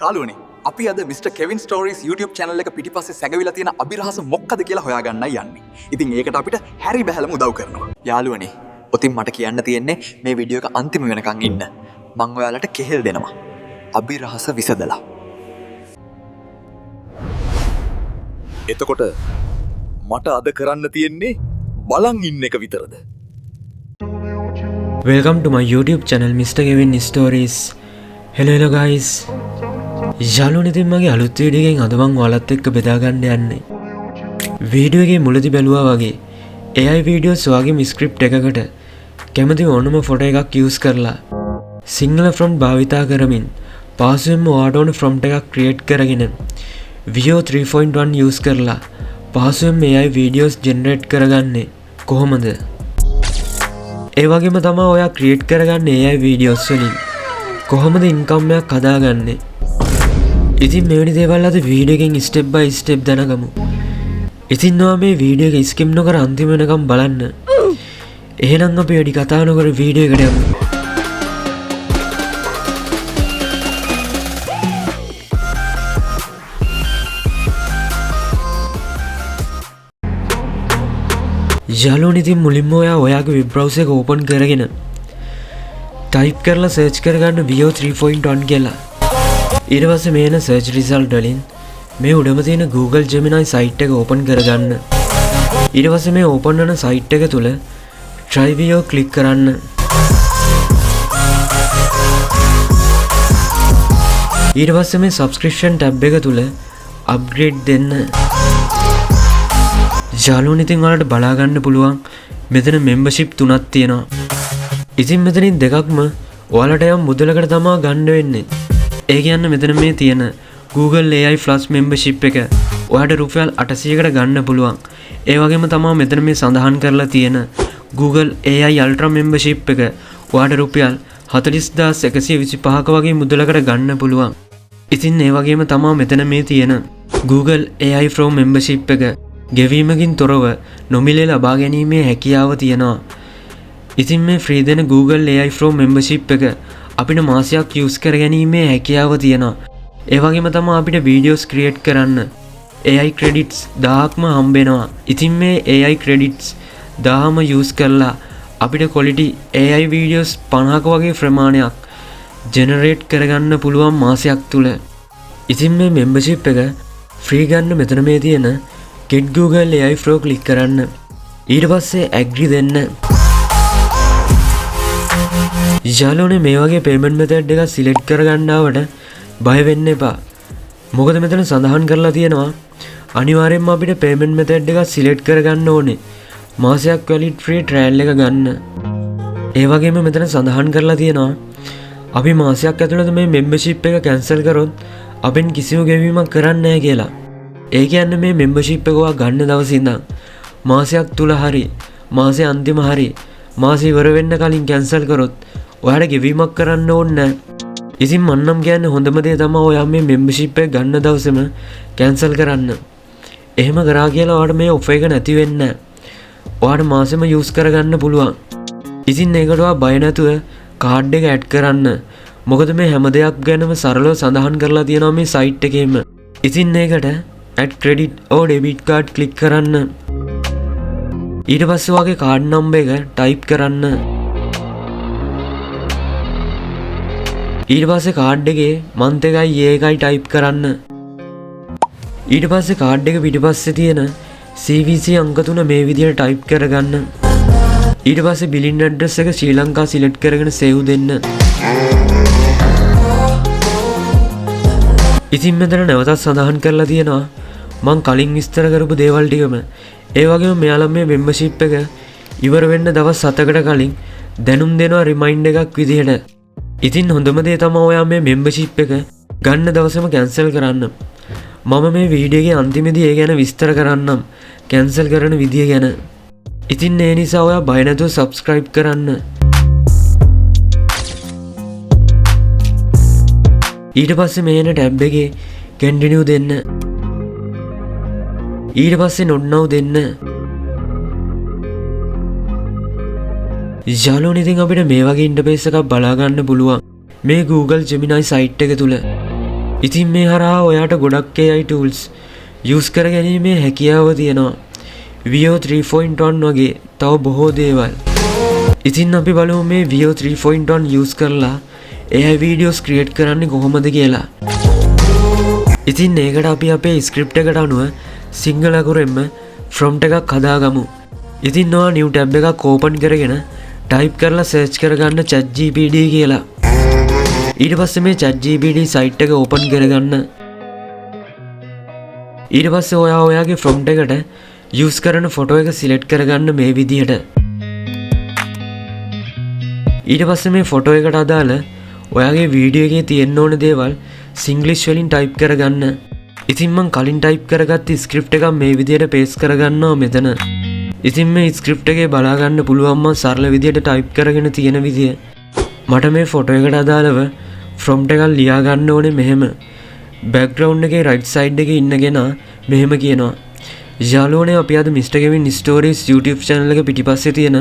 කාලුවනේ අපි අද Mr. Kevin Stories YouTube channel එක පිටිපස්සේ සැගවිලා තියෙන අභිරහස මොකක්ද කියලා හොයාගන්නයි යන්නේ. ඉතින් ඒකට අපිට හැරි බැලම උදව් කරනවා. යාළුවනේ, ඔතින් මට කියන්න තියෙන්නේ මේ වීඩියෝ එක අන්තිම වෙනකන් ඉන්න. මම ඔයාලට කෙහෙල් දෙනවා. අභිරහස විසදලා. එතකොට මට අද කරන්න තියෙන්නේ බලන් ඉන්න එක විතරද? Welcome to my YouTube channel Mr. Kevin Stories. Hello guys. යාළුවනේ, ඉතින් මගේ අලුත් වීඩියෝ එකෙන් අද මම ඔයාලත් එක්ක බෙදා ගන්න යන්නේ. වීඩියෝ එකේ මුලදී බැලුවා වගේ AI videos වගේම ස්ක්‍රිප්ට් එකකට කැමති ඕනම ෆොටෝ එකක් යූස් කරලා සිංහල ෆොන්ට් භාවිතා කරමින් පහසුවෙන්ම ඔයාට ඕන ෆොන්ට් එකක් ක්‍රියේට් කරගෙන Veo 3.1 යූස් කරලා පහසුවෙන්ම AI videos ජෙනරේට් කරගන්නේ කොහොමද? ඒ වගේම තමයි ඔයා ක්‍රියේට් කරගන්නේ AI videos වලින් කොහොමද ඉන්කම් එකක් හදාගන්නේ? ඉතින් මෙවැනි දේවල් අද වීඩියෝ එකෙන් ස්ටෙප් බයි ස්ටෙප් දැනගමු. ඉතින් ඔයා මේ වීඩියෝ එක ස්කිප් නොකර අන්තිම වෙනකම් බලන්න. එහෙනම් අපි වැඩි කතා නොකර වීඩියෝ එකට යමු. යාළුවනේ, ඉතින් මුලින්ම ඔයාගේ වෙබ් බ්‍රවුසර් එක ඕපන් කරගෙන ටයිප් කරලා සර්ච් කරගන්න Veo 3.1 කියලා. ඊට පස්සේ මේන සර්ච් රිසල්ට් වලින් මේ උඩම තියෙන Google Gemini සයිට් එක ඕපන් කරගන්න. ඊට පස්සේ මේ ඕපන් කරන සයිට් එක තුල try Veo ක්ලික් කරන්න. ඊට පස්සේ මේ subscription tab එක තුල upgrade දෙන්න. යාළුවනේ, ඉතින් ඔයාලට බලා ගන්න පුළුවන් මෙතන membership තුනක් තියෙනවා. ඉතින් මෙතනින් දෙකක්ම ඔයාලට යම් මුදලකට තමයි ගන්න වෙන්නේ. ඒ කියන්නේ මෙතන මේ තියෙන Google AI Plus membership එක ඔයාට රුපියල් 800කට ගන්න පුළුවන්. ඒ වගේම තමයි මෙතන මේ සඳහන් කරලා තියෙන Google AI Ultra membership එක ඔයාට රුපියල් 40125ක වගේ මුදලකට ගන්න පුළුවන්. ඉතින් ඒ වගේම තමයි මෙතන මේ තියෙන Google AI Pro membership එක ගෙවීමකින් තොරව නොමිලේ ලබා ගැනීමේ හැකියාව තියෙනවා. ඉතින් මේ ෆ්‍රී දෙන Google AI Pro membership එක අපිට මාසයක් යූස් කර ගැනීමේ හැකියාව තියෙනවා. ඒ වගේම තමයි අපිට videos create කරන්න AI credits 1000ක්ම හම්බ වෙනවා. ඉතින් මේ AI credits 1000ම යූස් කරලා අපිට quality AI videos 50ක වගේ ප්‍රමාණයක් generate කරගන්න පුළුවන් මාසයක් තුල. ඉතින් මේ membership එක free ගන්න මෙතන මේ තියෙන Get Google AI Pro click කරන්න. ඊට පස්සේ agree දෙන්න. යාළුවනේ, මේ වගේ payment method එකක් select කරගන්නවට බය වෙන්න එපා. මොකද මෙතන සඳහන් කරලා තියෙනවා අනිවාර්යයෙන්ම අපිට payment method එකක් select කරගන්න ඕනේ මාසයක් valid free trial එක ගන්න. ඒ වගේම මෙතන සඳහන් කරලා තියෙනවා අපි මාසයක් ඇතුළත මේ membership එක cancel කරොත් අපෙන් කිසිම ගෙවීමක් කරන්නේ නැහැ කියලා. ඒ කියන්නේ මේ membership එක ඔයා ගන්න දවසේ ඉඳන් මාසයක් තුල හරි මාසේ අන්තිම හරි මාසෙ ඉවර වෙන්න කලින් cancel කරොත් ඔයාට ගෙවීමක් කරන්න ඕනේ නැහැ. ඉතින් මම නම් කියන්නේ හොඳම දේ තමයි ඔයා මේ membership එක ගන්න දවසේම cancel කරන්න. එහෙම කරා කියලා ඔයාට මේ offer එක නැති වෙන්නේ නැහැ. ඔයාට මාසෙම use කරගන්න පුළුවන්. ඉතින් ඒකට ඔයා බය නැතුව card එක add කරන්න. මොකද මේ හැම දෙයක් ගැනම සරලව සඳහන් කරලා තියෙනවා මේ site එකේම. ඉතින් ඒකට add credit or debit card click කරන්න. ඊට පස්සේ ඔයාගේ card number එක type කරන්න. ඊට පස්සේ කාඩ් එකේ month එකයි year එකයි type කරන්න. ඊට පස්සේ කාඩ් එක පිටිපස්සේ තියෙන CVC අංක 3 මේ විදිහට type කරගන්න. ඊට පස්සේ billing address එක ශ්‍රී ලංකා select කරගෙන save දෙන්න. ඉතින් මෙතන නැවතත් සඳහන් කරලා තියෙනවා මං කලින් විස්තර කරපු දේවල් ටිකම. ඒ වගේම මෙයාලා මේ membership එක ඉවර වෙන්න දවස් 7කට කලින් දැනුම් දෙනවා remind එකක් විදිහට. ඉතින් හොඳම දේ තමයි ඔයා මේ membership එක ගන්න දවසේම cancel කරන්න. මම මේ වීඩියෝ එකේ අන්තිමේදී ඒ ගැන විස්තර කරන්නම් cancel කරන විදිය ගැන. ඉතින් ඒ නිසා ඔයා බය නැතුව subscribe කරන්න. ඊට පස්සේ මේන ටැබ් එකේ continue දෙන්න. ඊට පස්සේ not now දෙන්න. යාළුවනේ, ඉතින් අපිට මේ වගේ ඉන්ටර්ෆේස් එකක් බලා ගන්න පුළුවන් මේ Google Gemini site එක තුල. ඉතින් මේ හරහා ඔයාට ගොඩක් AI tools use කර ගැනීමේ හැකියාව තියෙනවා. VO 3.1 වගේ තව බොහෝ දේවල්. ඉතින් අපි බලමු මේ VO 3.1 use කරලා AI videos create කරන්නේ කොහොමද කියලා. ඉතින් ඒකට අපි අපේ script එකට අනුව සිංහල අකුරෙන්ම prompt එකක් හදාගමු. ඉතින් ඔයා new tab එකක් open කරගෙන type කරලා search කරගන්න ChatGPT කියලා. ඊට පස්සේ මේ ChatGPT site එක open කරගන්න. ඊට පස්සේ ඔයා ඔයාගේ prompt එකට use කරන photo එක select කරගන්න මේ විදිහට. ඊට පස්සේ මේ photo එකට අදාළ ඔයාගේ වීඩියෝ එකේ තියෙන්න ඕන දේවල් සිංග්ලිෂ් වලින් type කරගන්න. ඉතින් මං කලින් type කරගත්ත script එක මේ විදිහට paste කරගන්නවා මෙතන. ඉතින් මේ script එකේ බලා ගන්න පුළුවන් මම සරල විදිහට type කරගෙන තියෙන විදිය. මට මේ photo එකට අදාළව prompt එකක් ලියා ගන්න ඕනේ මෙහෙම. background එකේ right side එකේ ඉන්න කෙනා මෙහෙම කියනවා. යාළුවනේ අපි අද Mr. Kevin Stories YouTube channel එක පිටිපස්සේ තියෙන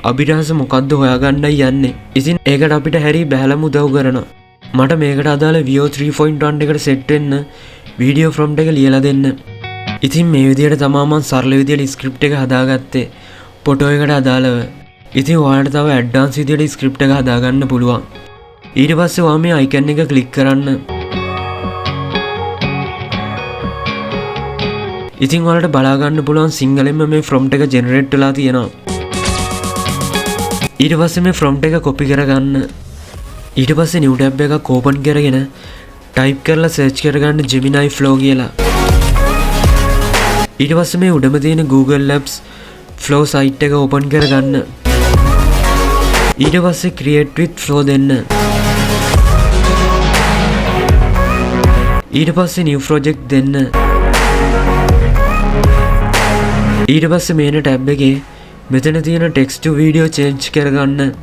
අභිරහස මොකද්ද හොයාගන්නයි යන්නේ. ඉතින් ඒකට අපිට හැරි බැලම උදව් කරනවා. මට මේකට අදාළ VO 3.1 එකට set වෙන්න video prompt එක ලියලා දෙන්න. ඉතින් මේ විදිහට තමයි මම සරල විදිහට script එක හදාගත්තේ photo එකට අදාළව. ඉතින් ඔයාලට තව advanced විදිහට script එක හදාගන්න පුළුවන්. ඊට පස්සේ ඔයා මේ icon එක click කරන්න. ඉතින් ඔයාලට බලා ගන්න පුළුවන් සිංහලෙන්ම මේ prompt එක generate වෙලා තියෙනවා. ඊට පස්සේ මේ prompt එක copy කරගන්න. ඊට පස්සේ new tab එකක් open කරගෙන type කරලා search කරගන්න Gemini Flow කියලා. ඊට පස්සේ මේ උඩම තියෙන Google Labs Flow site එක open කරගන්න. ඊට පස්සේ create with Flow දෙන්න. ඊට පස්සේ new project දෙන්න. ඊට පස්සේ මේන tab එකේ මෙතන තියෙන text to video change කරගන්න.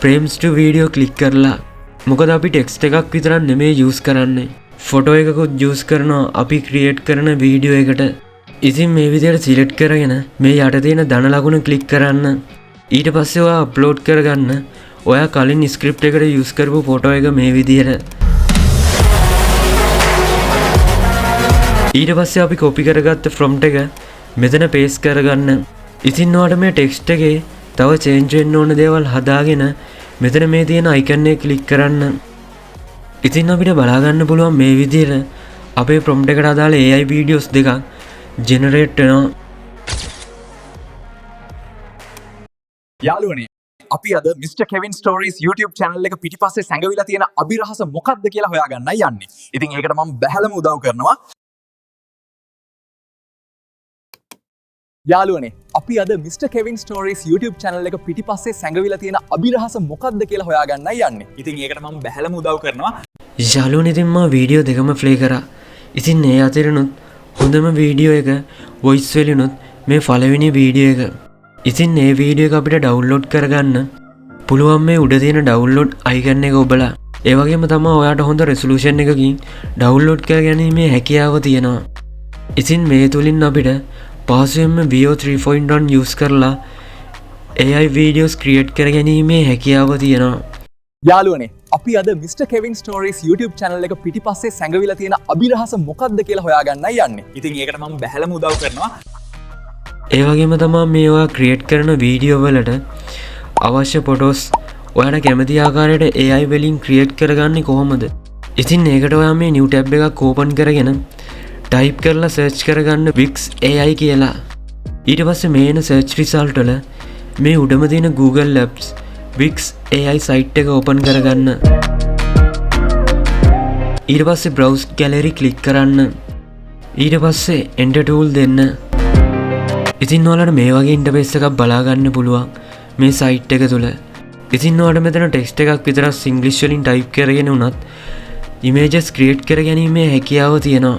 frames to video click කරලා. මොකද අපි text එකක් විතරක් නෙමෙයි use කරන්නේ. photo එකකුත් use කරනවා අපි create කරන video එකට. ඉතින් මේ විදිහට select කරගෙන මේ යට තියෙන ධන ලකුණ click කරන්න. ඊට පස්සේ ඔයා upload කරගන්න ඔයා කලින් script එකට use කරපු photo එක මේ විදිහට. ඊට පස්සේ අපි copy කරගත්ත prompt එක මෙතන paste කරගන්න. ඉතින් ඔයාලට මේ text එකේ තව change වෙන්න ඕන දේවල් හදාගෙන මෙතන මේ තියෙන icon එක click කරන්න. ඉතින් අපිට බලා ගන්න පුළුවන් මේ විදිහට අපේ prompt එකට අදාළ AI videos දෙකක් generate වෙනවා. යාළුවනේ අපි අද Mr. Kevin Stories YouTube channel එක පිටිපස්සේ සැඟවිලා තියෙන අභිරහස මොකක්ද කියලා හොයාගන්නයි යන්නේ. ඉතින් ඒකට මම බැහැලම උදව් කරනවා. යාළුවනේ අපි අද Mr. Kevin Stories YouTube channel එක පිටිපස්සේ සැඟවිලා තියෙන අභිරහස මොකක්ද කියලා හොයාගන්නයි යන්නේ. ඉතින් ඒකට මම බැහැලම උදව් කරනවා. යාළුවනේ ඉතින් මම වීඩියෝ දෙකම play කරා. ඉතින් ඒ අතරිනුත් හොඳම වීඩියෝ එක voice වලිනුත් මේ පළවෙනි වීඩියෝ එක. ඉතින් මේ වීඩියෝ එක අපිට download කරගන්න පුළුවන් මේ උඩ තියෙන download icon එක ඔබලා. ඒ වගේම තමයි ඔයාට හොඳ resolution එකකින් download කරගැනීමේ හැකියාව තියෙනවා. ඉතින් මේ තුලින් අපිට පහසුවෙන්ම VO 3.1 use කරලා AI videos create කරගැනීමේ හැකියාව තියෙනවා. යාළුවනේ අපි අද Mr. Kevin Stories YouTube channel එක පිටිපස්සේ සැඟවිලා තියෙන අභිරහස මොකක්ද කියලා හොයාගන්නයි යන්නේ. ඉතින් ඒකට මම බැහැලම උදව් කරනවා. ඒ වගේම තමයි මේ ඔයා ක්‍රියේට් කරන වීඩියෝ වලට අවශ්‍ය ෆොටෝස් ඔයාට කැමති ආකාරයට AI වලින් ක්‍රියේට් කරගන්නේ කොහොමද? ඉතින් ඒකට ඔයා මේ new tab එකක් open කරගෙන type කරලා search කරගන්න Wix AI කියලා. ඊට පස්සේ මේන search result වල මේ උඩම තියෙන Google Labs Wix AI site එක open කරගන්න. ඊට පස්සේ browse gallery click කරන්න. ඊට පස්සේ enter tool දෙන්න. ඉතින් ඔයාලට මේ වගේ ඉන්ටර්ෆේස් එකක් බලා ගන්න පුළුවන් මේ site එක තුල. ඉතින් ඔයාලට මෙතන text එකක් විතරක් English වලින් type කරගෙන උනත් images create කරගැනීමේ හැකියාව තියෙනවා.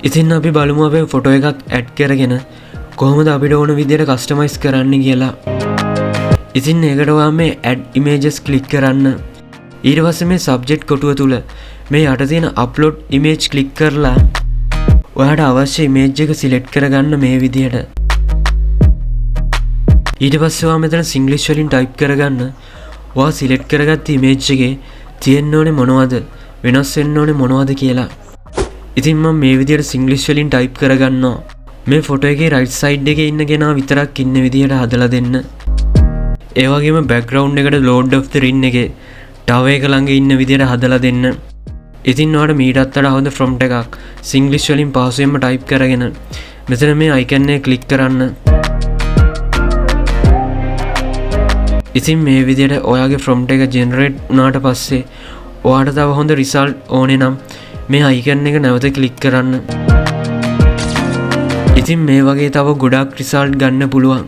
ඉතින් අපි බලමු අපේ ෆොටෝ එකක් ඇඩ් කරගෙන කොහොමද අපිට ඕන විදිහට කස්ටමයිස් කරන්න කියලා. ඉතින් ඒකට ඔයා මේ add images click කරන්න. ඊට පස්සේ මේ subject කොටුව තුල මේ යට තියෙන upload image click කරලා ඔයාට අවශ්‍ය image එක select කරගන්න මේ විදිහට. ඊට පස්සේ ඔයා මෙතන English වලින් type කරගන්න ඔයා select කරගත්ත image එකේ තියෙන්න ඕනේ මොනවද වෙනස් වෙන්න ඕනේ මොනවද කියලා. ඉතින් මම මේ විදිහට සිංග්ලිෂ් වලින් ටයිප් කරගන්නවා. මේ ෆොටෝ එකේ රයිට් සයිඩ් එකේ ඉන්න කෙනා විතරක් ඉන්න විදිහට හදලා දෙන්න. ඒ වගේම බෑග්ග්‍රවුන්ඩ් එකට Lord of the Ring එකේ ටවර් එක ළඟ ඉන්න විදිහට හදලා දෙන්න. ඉතින් ඔයාලට මීටත් වඩා හොඳ ෆොන්ට් එකක් සිංග්ලිෂ් වලින් පහසුවෙන්ම ටයිප් කරගෙන මෙතන මේ අයිකන් එක ක්ලික් කරන්න. ඉතින් මේ විදිහට ඔයාගේ ෆොන්ට් එක ජෙනරේට් වුණාට පස්සේ ඔයාට තව හොඳ රිසල්ට් ඕනේ නම් මේ අයිකන් එක නැවත ක්ලික් කරන්න. ඉතින් මේ වගේ තව ගොඩක් රිසල්ට් ගන්න පුළුවන්.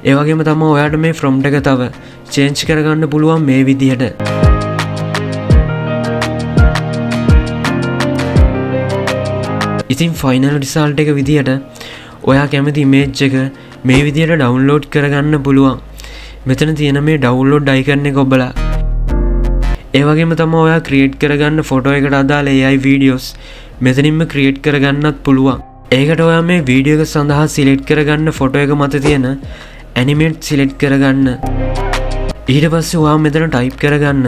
ඒ වගේම තමයි ඔයාට මේ ෆොන්ට් එක තව චේන්ජ් කරගන්න පුළුවන් මේ විදිහට. ඉතින් ෆයිනල් රිසල්ට් එක විදිහට ඔයා කැමති ඉමේජ් එක මේ විදිහට ඩවුන්ලෝඩ් කරගන්න පුළුවන්. මෙතන තියෙන මේ ඩවුන්ලෝඩ් අයිකන් එක ඔබලා. ඒ වගේම තමයි ඔයා ක්‍රියේට් කරගන්න ෆොටෝ එකට අදාළ AI වීඩියෝස් මෙතනින්ම ක්‍රියේට් කරගන්නත් පුළුවන්. ඒකට ඔයා මේ වීඩියෝ එක සඳහා සිලෙක්ට් කරගන්න ෆොටෝ එක මත තියෙන ඇනිමේට් සිලෙක්ට් කරගන්න. ඊට පස්සේ ඔයා මෙතන ටයිප් කරගන්න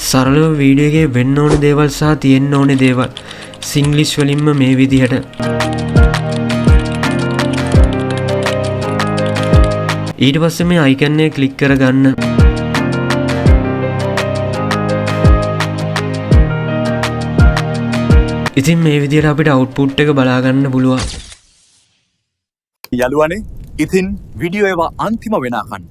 සරලව වීඩියෝ එකේ වෙන්න ඕන දේවල් සහ තියෙන්න ඕන දේවල් සිංග්ලිෂ් වලින්ම මේ විදිහට. ඊට පස්සේ මේ අයිකන් එක ක්ලික් කරගන්න. ඉතින් මේ විදිහට අපිට අවුට්පුට් එක බලා ගන්න පුළුවන්. යලුවනේ ඉතින් වීඩියෝ ඒවා අන්තිම වෙනකන්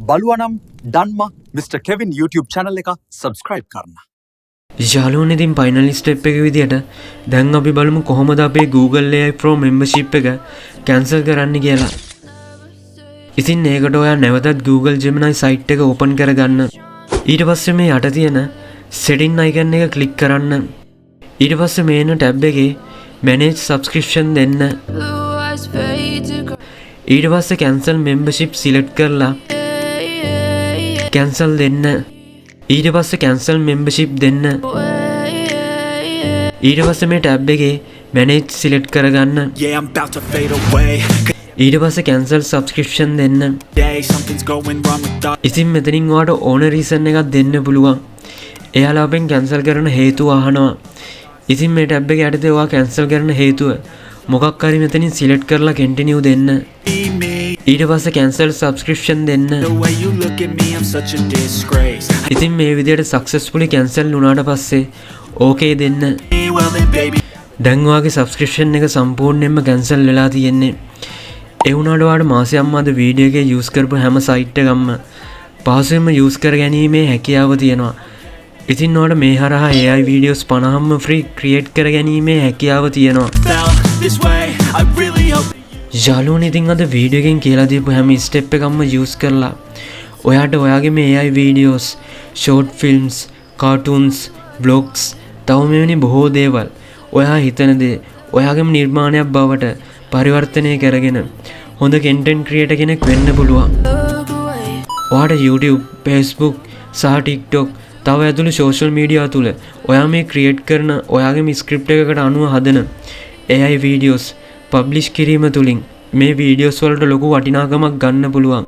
බලුවනම් ඩන්ම Mr. Kevin YouTube channel එක subscribe කරන්න. යාළුවනේ ඉතින් ෆයිනල් ස්ටෙප් එක විදිහට දැන් අපි බලමු කොහොමද අපේ Google AI Pro membership එක cancel කරන්න කියලා. ඉතින් ඒකට ඔයා නැවතත් Google Gemini site එක open කරගන්න. ඊට පස්සේ මේ යට තියෙන setting icon එක click කරන්න. ඊට පස්සේ මේන ටැබ් එකේ manage subscription දෙන්න. ඊට පස්සේ cancel membership select කරලා cancel දෙන්න. ඊට පස්සේ cancel membership දෙන්න. ඊට පස්සේ මේ ටැබ් එකේ manage select කරගන්න. ඊට පස්සේ cancel subscription දෙන්න. ඉතින් මෙතනින් ඔයාට ඕන reason එකක් දෙන්න පුළුවන්. එයාලා අපෙන් cancel කරන හේතුව අහනවා. ඉතින් මේ ටැබ් එක යටතේ ඔයා cancel කරන හේතුව මොකක් හරි මෙතනින් select කරලා continue දෙන්න. ඊට පස්සේ cancel subscription දෙන්න. ඉතින් මේ විදිහට successfully cancel වුණාට පස්සේ okay දෙන්න. දැන් ඔයාගේ subscription එක සම්පූර්ණයෙන්ම cancel වෙලා තියෙන්නේ. ඒ වුණාට ඔයාට මාසෙකම අද වීඩියෝ එකේ use කරපු හැම site එකක්ම පහසුවෙන්ම use කර ගැනීමේ හැකියාව තියෙනවා. ඉතින් ඔයාලට මේ හරහා AI videos 50ක්ම free create කර ගැනීමේ හැකියාව තියෙනවා. යාළුවනේ ඉතින් අද වීඩියෝ එකෙන් කියලා දීපු හැම ස්ටෙප් එකක්ම use කරලා ඔයාට ඔයාගේ මේ AI videos, short films, cartoons, vlogs තව මෙවැනි බොහෝ දේවල් ඔයා හිතන දේ ඔයාගේම නිර්මාණයක් බවට පරිවර්තනය කරගෙන හොඳ content creator කෙනෙක් වෙන්න පුළුවන්. ඔයාට YouTube, Facebook සහ TikTok තව ඇතුළු social media තුල ඔයා මේ create කරන ඔයාගේම script එකකට අනුව හදන AI videos publish කිරීම තුලින් මේ videos වලට ලොකු වටිනාකමක් ගන්න පුළුවන්.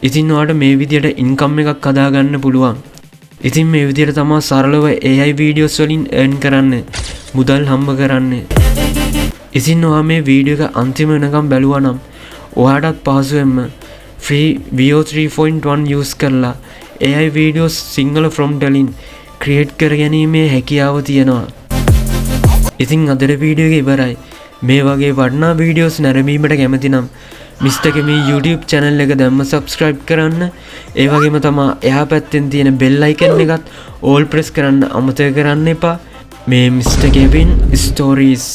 ඉතින් ඔයාට මේ විදිහට income එකක් හදා ගන්න පුළුවන්. ඉතින් මේ විදිහට තමයි සරලව AI videos වලින් earn කරන්නේ, මුදල් හම්බ කරන්නේ. ඉතින් ඔයා මේ වීඩියෝ එක අන්තිම වෙනකම් බැලුවා නම් ඔයාටත් පහසුවෙන්ම free VO 3.1 use කරලා AI videos සිංහල prompt වලින් create කර ගැනීමේ හැකියාව තියෙනවා. ඉතින් අදට වීඩියෝ එක ඉවරයි. මේ වගේ වටිනා වීඩියෝස් නැරඹීමට කැමති නම් Mr. Kevin YouTube channel එක දැම්ම subscribe කරන්න. ඒ වගේම තමයි එහා පැත්තෙන් තියෙන bell icon එකත් all press කරන්න අමතක කරන්න එපා. මේ Mr. Kevin Stories